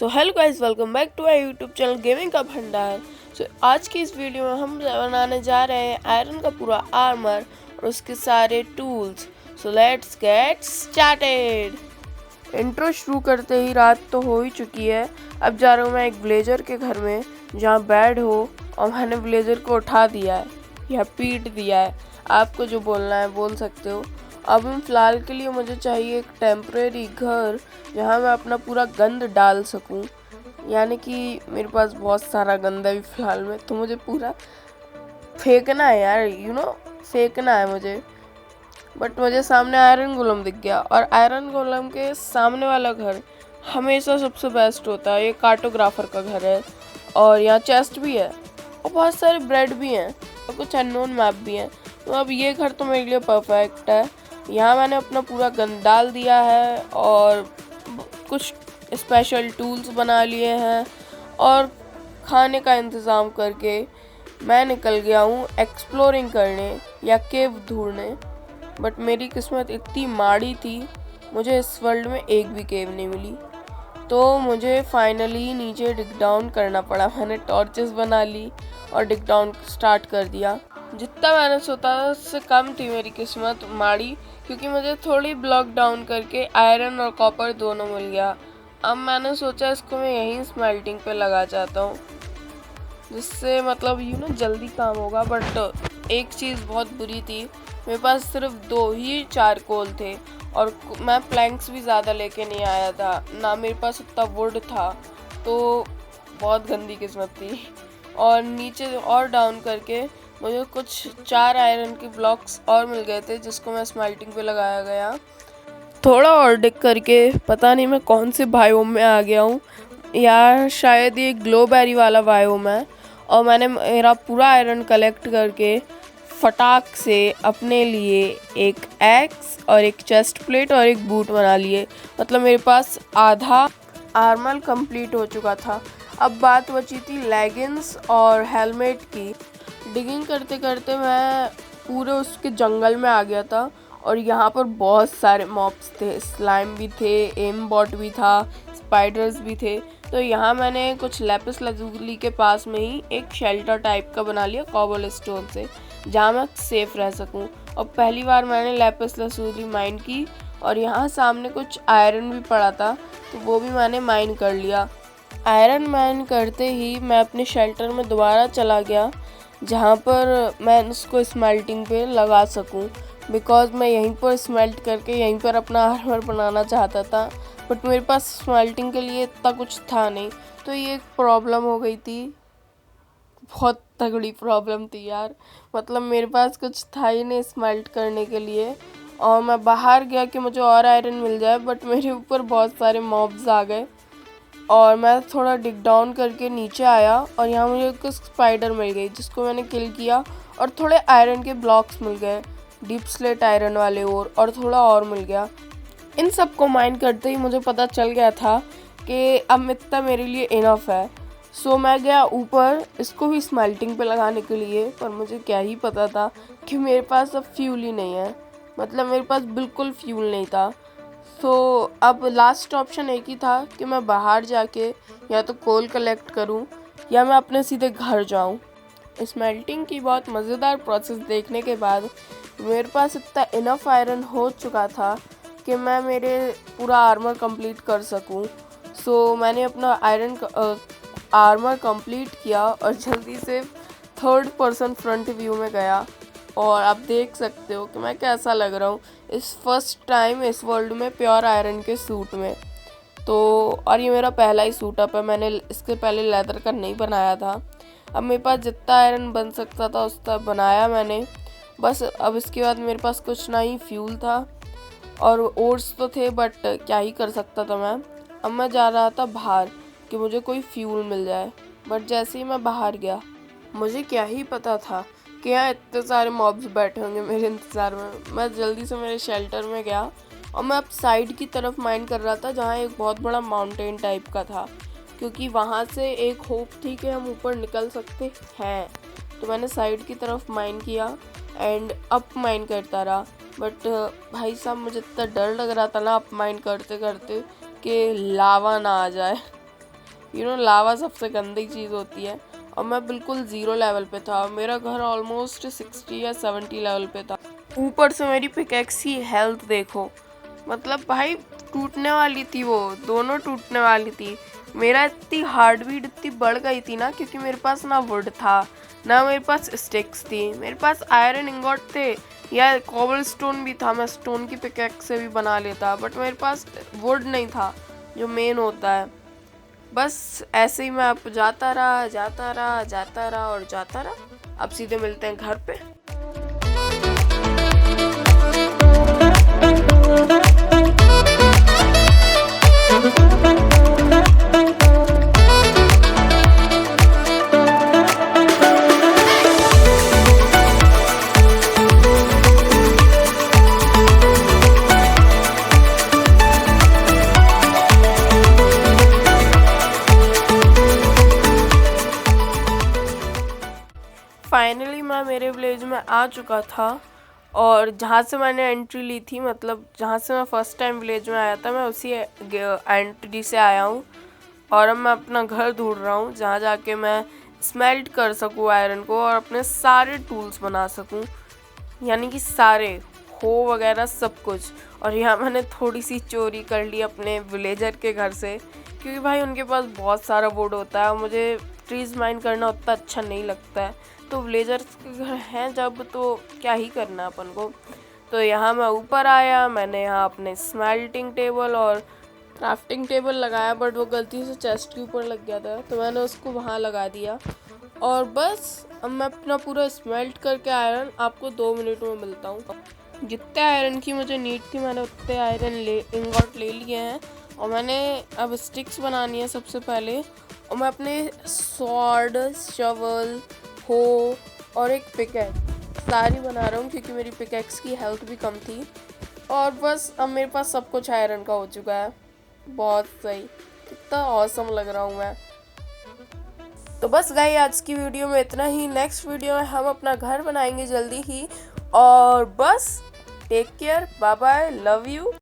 तो hello guys, welcome back to our YouTube channel gaming का भंडार। आज की इस वीडियो में हम बनाने जा रहे हैं आयरन का पूरा आर्मर और उसके सारे tools. So let's get started. Intro शुरू करते ही रात तो हो ही चुकी है। अब जा रहा हूँ मैं एक विलेजर के घर में जहाँ बेड हो, और मैंने विलेजर को उठा दिया है या पीट दिया है, आपको जो बोलना है बोल सकते हो। अब फ़िलहाल के लिए मुझे चाहिए एक टेम्परेरी घर जहाँ मैं अपना पूरा गंद डाल सकूं। यानी कि मेरे पास बहुत सारा गंद है फ़िलहाल में, तो मुझे पूरा फेंकना है यार, फेंकना है मुझे। बट मुझे सामने आयरन गोलम दिख गया, और आयरन गोलम के सामने वाला घर हमेशा सबसे बेस्ट होता है। ये कार्टोग्राफर का घर है और यहाँ चेस्ट भी है और बहुत सारे ब्रेड भी हैं और कुछ अननोन मैप भी हैं। तो अब ये घर तो मेरे लिए परफेक्ट है। यहाँ मैंने अपना पूरा गंद डाल दिया है और कुछ स्पेशल टूल्स बना लिए हैं और खाने का इंतज़ाम करके मैं निकल गया हूँ एक्सप्लोरिंग करने या केव ढूंढने। बट मेरी किस्मत इतनी माड़ी थी, मुझे इस वर्ल्ड में एक भी केव नहीं मिली। तो मुझे फाइनली नीचे डिग डाउन करना पड़ा। मैंने टॉर्चेस बना ली और डिग डाउन स्टार्ट कर दिया। जितना मैंने सोचा उससे कम थी मेरी किस्मत माड़ी, क्योंकि मुझे थोड़ी ब्लॉक डाउन करके आयरन और कॉपर दोनों मिल गया। अब मैंने सोचा इसको मैं यहीं स्मेल्टिंग पे लगा चाहता हूँ, जिससे मतलब जल्दी काम होगा। बट एक चीज़ बहुत बुरी थी, मेरे पास सिर्फ 2 ही चारकोल थे और मैं प्लैंक्स भी ज़्यादा लेके नहीं आया था, ना मेरे पास उतना वुड था। तो बहुत गंदी किस्मत थी। और नीचे और डाउन करके मुझे कुछ 4 आयरन के ब्लॉक्स और मिल गए थे, जिसको मैं स्मेल्टिंग पे लगाया गया। थोड़ा और डिग करके पता नहीं मैं कौन से बायोम में आ गया हूँ, या शायद ये ग्लोबेरी वाला बायोम है। और मैंने मेरा पूरा आयरन कलेक्ट करके फटाक से अपने लिए एक एक्स और एक चेस्ट प्लेट और एक बूट बना लिए। मतलब मेरे पास आधा आर्मर कंप्लीट हो चुका था। अब बात बची थी लेगिंग्स और हेलमेट की। डिगिंग करते करते मैं पूरे उसके जंगल में आ गया था और यहाँ पर बहुत सारे मॉब्स थे, स्लाइम भी थे, एम बॉट भी था, स्पाइडर्स भी थे। तो यहाँ मैंने कुछ लैपिस lazuli के पास में ही एक शेल्टर टाइप का बना लिया कॉबल स्टोन से, जहाँ मैं सेफ रह सकूँ। और पहली बार मैंने लैपिस lazuli माइन की और यहाँ सामने कुछ आयरन भी पड़ा था, तो वो भी मैंने माइन कर लिया। आयरन माइन करते ही मैं अपने शेल्टर में दोबारा चला गया, जहाँ पर मैं उसको स्मेल्टिंग पे लगा सकूं, बिकॉज़ मैं यहीं पर स्मेल्ट करके यहीं पर अपना आर्मर बनाना चाहता था। बट मेरे पास स्मेल्टिंग के लिए इतना कुछ था नहीं, तो ये एक प्रॉब्लम हो गई थी। बहुत तगड़ी प्रॉब्लम थी यार। मतलब मेरे पास कुछ था ही नहीं स्मेल्ट करने के लिए, और मैं बाहर गया कि मुझे और आयरन मिल जाए, बट मेरे ऊपर बहुत सारे मॉब्स आ गए। और मैं थोड़ा डिग डाउन करके नीचे आया और यहाँ मुझे एक स्पाइडर मिल गई, जिसको मैंने किल किया और थोड़े आयरन के ब्लॉक्स मिल गए, डीप स्लेट आयरन वाले, और थोड़ा और मिल गया। इन सब को माइन करते ही मुझे पता चल गया था कि अब इतना मेरे लिए इनफ है। सो मैं गया ऊपर इसको भी स्मेल्टिंग पे लगाने के लिए, पर मुझे क्या ही पता था कि मेरे पास अब फ्यूल ही नहीं है। मतलब मेरे पास बिल्कुल फ्यूल नहीं था। तो अब लास्ट ऑप्शन एक ही था कि मैं बाहर जाके या तो कोल कलेक्ट करूं या मैं अपने सीधे घर जाऊं। स्मेल्टिंग की बहुत मज़ेदार प्रोसेस देखने के बाद मेरे पास इतना इनफ आयरन हो चुका था कि मैं मेरे पूरा आर्मर कंप्लीट कर सकूं। सो मैंने अपना आर्मर कंप्लीट किया और जल्दी से 3rd पर्सन फ्रंट व्यू में गया, और आप देख सकते हो कि मैं कैसा लग रहा हूँ इस फर्स्ट टाइम इस वर्ल्ड में प्योर आयरन के सूट में। तो और ये मेरा पहला ही सूट अप है, मैंने इसके पहले लेदर का नहीं बनाया था। अब मेरे पास जितना आयरन बन सकता था उतना बनाया मैंने, बस। अब इसके बाद मेरे पास कुछ ना ही फ्यूल था, और ओट्स तो थे, बट क्या ही कर सकता था मैं। अब मैं जा रहा था बाहर कि मुझे कोई फ्यूल मिल जाए, बट जैसे ही मैं बाहर गया, मुझे क्या ही पता था कि यहाँ इतने सारे मॉब्स बैठे होंगे मेरे इंतज़ार में। मैं जल्दी से मेरे शेल्टर में गया और मैं अब साइड की तरफ माइन कर रहा था, जहाँ एक बहुत बड़ा माउंटेन टाइप का था, क्योंकि वहाँ से एक होप थी कि हम ऊपर निकल सकते हैं। तो मैंने साइड की तरफ माइन किया एंड अप माइन करता रहा। बट भाई साहब, मुझे इतना डर लग रहा था ना अप माइन करते करते कि लावा ना आ जाए। लावा सबसे गंदी चीज़ होती है। और मैं बिल्कुल 0 लेवल पे था। मेरा घर ऑलमोस्ट 60 या 70 लेवल पे था। ऊपर से मेरी पिकैक्स की हेल्थ देखो, मतलब भाई टूटने वाली थी, वो दोनों टूटने वाली थी। मेरा इतनी हार्ट बीट इतनी बढ़ गई थी ना, क्योंकि मेरे पास ना वुड था ना मेरे पास स्टिक्स थी। मेरे पास आयरन इंगॉट थे या कॉबल स्टोन भी था, मैं स्टोन की पिकैक्स से भी बना लेता, बट मेरे पास वुड नहीं था जो मेन होता है। बस ऐसे ही मैं अब जाता रहा और जाता रहा। अब सीधे मिलते हैं घर पे। फाइनली मैं मेरे विलेज में आ चुका था, और जहाँ से मैंने एंट्री ली थी, मतलब जहाँ से मैं फ़र्स्ट टाइम विलेज में आया था, मैं उसी एंट्री से आया हूँ। और अब मैं अपना घर ढूंढ रहा हूँ जहाँ जाके मैं स्मेल्ट कर सकूँ आयरन को और अपने सारे टूल्स बना सकूँ, यानी कि सारे हो वगैरह सब कुछ। और यहाँ मैंने थोड़ी सी चोरी कर ली अपने विलेजर के घर से, क्योंकि भाई उनके पास बहुत सारा वुड होता है और मुझे ट्रीज़ माइन करना उतना अच्छा नहीं लगता है। तो विलेजर्स के घर हैं जब, तो क्या ही करना अपन को। तो यहाँ मैं ऊपर आया, मैंने यहाँ अपने स्मेल्टिंग टेबल और क्राफ्टिंग टेबल लगाया, बट वो गलती से चेस्ट के ऊपर लग गया था, तो मैंने उसको वहाँ लगा दिया। और बस अब मैं अपना पूरा स्मेल्ट करके आयरन आपको 2 मिनट में मिलता हूँ। जितने आयरन की मुझे नीड थी मैंने उतने आयरन इंगॉट ले लिए हैं, और मैंने अब स्टिक्स बनानी है सबसे पहले। और मैं अपने स्वॉर्ड, शवल, हो और एक पिकैक्स सारी बना रहा हूँ, क्योंकि मेरी पिकैक्स की हेल्थ भी कम थी। और बस अब मेरे पास सब कुछ आयरन का हो चुका है। बहुत सही, कितना ऑसम लग रहा हूँ मैं। तो बस गाइस आज की वीडियो में इतना ही। नेक्स्ट वीडियो में हम अपना घर बनाएंगे जल्दी ही। और बस take care, bye bye, love you.